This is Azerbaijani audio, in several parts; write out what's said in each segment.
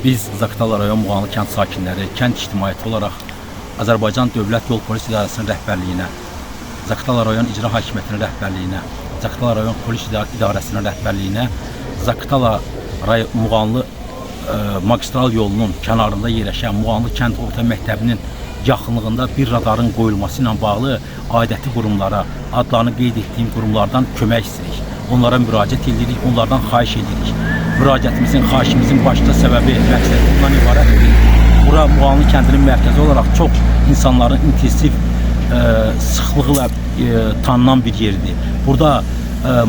Biz Zaqatala rayon Muğanlı kənd sakinləri, kənd ictimaiyyəti olaraq Azərbaycan Dövlət Yol Polis İdarəsinin rəhbərliyinə, Zaqatala rayon İcra Hakimiyyətinin rəhbərliyinə, Zaqatala rayon Polis İdarəsinin rəhbərliyinə, Zaqatala Muğanlı magistral yolunun kənarında yerləşən Muğanlı kənd orta məktəbinin yaxınlığında bir radarın qoyulması ilə bağlı aidiyyatı qurumlara, adlarını qeyd etdiyim qurumlardan kömək istəyirik. Onlara müraciət edirik, onlardan xahiş edirik. Müraciətimizin, xahişimizin başda səbəbi, məqsədi bundan ibarətdir. Bura Muğanlı kəndinin mərkəzi olaraq çox insanların intensiv sıxlıqla tanınan bir yerdir. Burada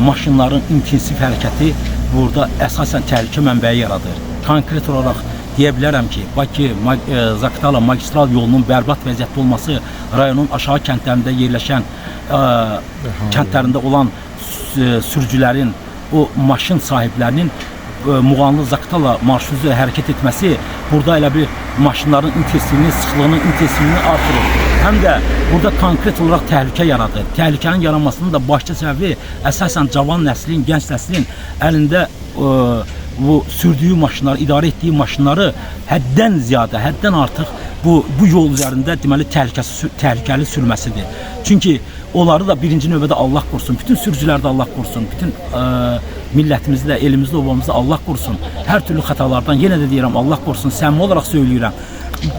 maşınların intensiv hərəkəti burada əsasən təhlükə mənbəyi yaradır. Konkret olaraq deyə bilərəm ki, Bakı-Zaqatala magistral yolunun bərbad vəziyyətdə olması rayonun aşağı kəndlərində yerləşən kəndlərində olan sürücülərin, o maşın sahiblərinin Muğanlı-Zaqatala marşrutu hərəkət etməsi burada elə bir maşınların intensivliyini, sıxlığının intensivliyini artırır. Həm də burada konkret olaraq təhlükə yaradır. Təhlükənin yaranmasının da başqa səbəbi əsasən cavan nəslin, gənc nəslin əlində bu sürdüyü maşınları, idarə etdiyi maşınları həddən ziyadə, həddən artıq bu yol üzərində deməli təhlükəli sürməsidir. Çünki onları da birinci növbədə Allah qorusun, bütün sürücüləri də Allah qorusun, bütün millətimizi də, elimizi də, obamızı da Allah qorusun. Hər türlü xətalardan yenə də deyirəm, Allah qorusun, səmimi olaraq söyləyirəm.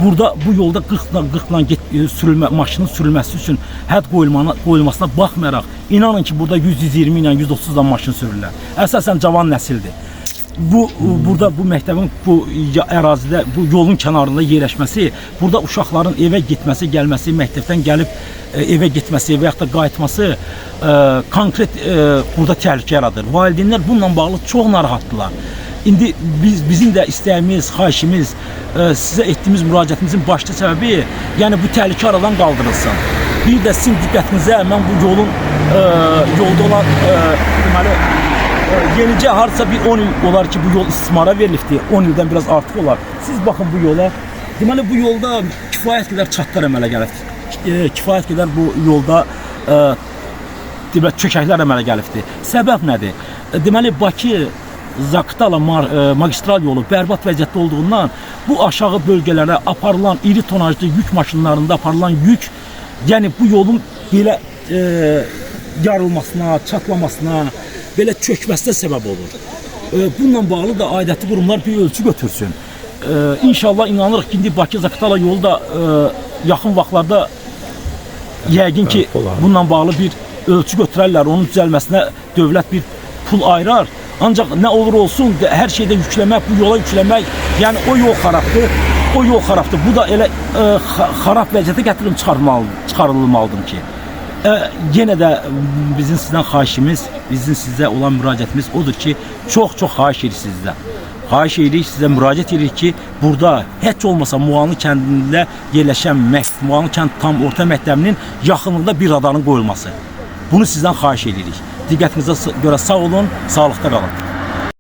Burada bu yolda 40-la maşının sürülməsi üçün hədd qoyulmasına baxmayaraq, inanın ki, burada 100-120 ilə 130-la maşın sürürlər. Əsasən cavan nəsildir. Burada bu məktəbin bu ərazidə, bu yolun kənarında yerləşməsi, burada uşaqların evə getməsi, gəlməsi, məktəbdən gəlib evə getməsi və yaxud da qayıtması konkret burada təhlükə yaradır. Valideynlər bununla bağlı çox narahatdırlar. İndi bizim də istəyimiz, xahişimiz, sizə etdiyimiz müraciətimizin başlı səbəbi, yəni bu təhlükə aradan qaldırılsın. Bir də sizin diqqətinizə mən bu yolda olan deməli, yenicə harca bir 10 il olar ki, bu yol istismara verilibdir. 10 ildən biraz artıq olar. Siz baxın bu yola. Deməli, bu yolda kifayət qədər çatlar əmələ gəlibdir. Kifayət qədər bu yolda çökəklər əmələ gəlibdir. Səbəb nədir? Deməli, Bakı-Zaqatala magistral yolu bərbad vəziyyətdə olduğundan bu aşağı bölgələrə aparılan iri tonajlı yük maşınlarında aparılan yük, yəni bu yolun belə yarılmasına, çatlamasına, belə çökməsinə səbəb olur. Bununla bağlı da aidiyyatı qurumlar bir ölçü götürsün. İnşallah inanırıq ki, indi Bakı-Zaqatala yolu da yaxın vaxtlarda yəqin ki, bununla bağlı bir ölçü götürərlər, onun düzəlməsinə dövlət bir pul ayırar. Ancaq nə olur olsun, hər şeydə yükləmək, bu yola yükləmək, yəni o yol xarabdır. Bu da elə xarab vəziyyətə gətirilib çıxarılmalıdır ki, yenə də bizim sizdən xahişimiz, bizim sizə olan müraciətimiz odur ki, çox-çox xahiş edirik sizdən. Xahiş edirik, sizə müraciət edirik ki, burada heç olmasa Muğanlı kəndində yerləşən Muğanlı kənd tam orta məktəbinin yaxınlığında bir radarın qoyulması. Bunu sizdən xahiş edirik. Diqqətinizə görə sağ olun, sağlıqda qalın.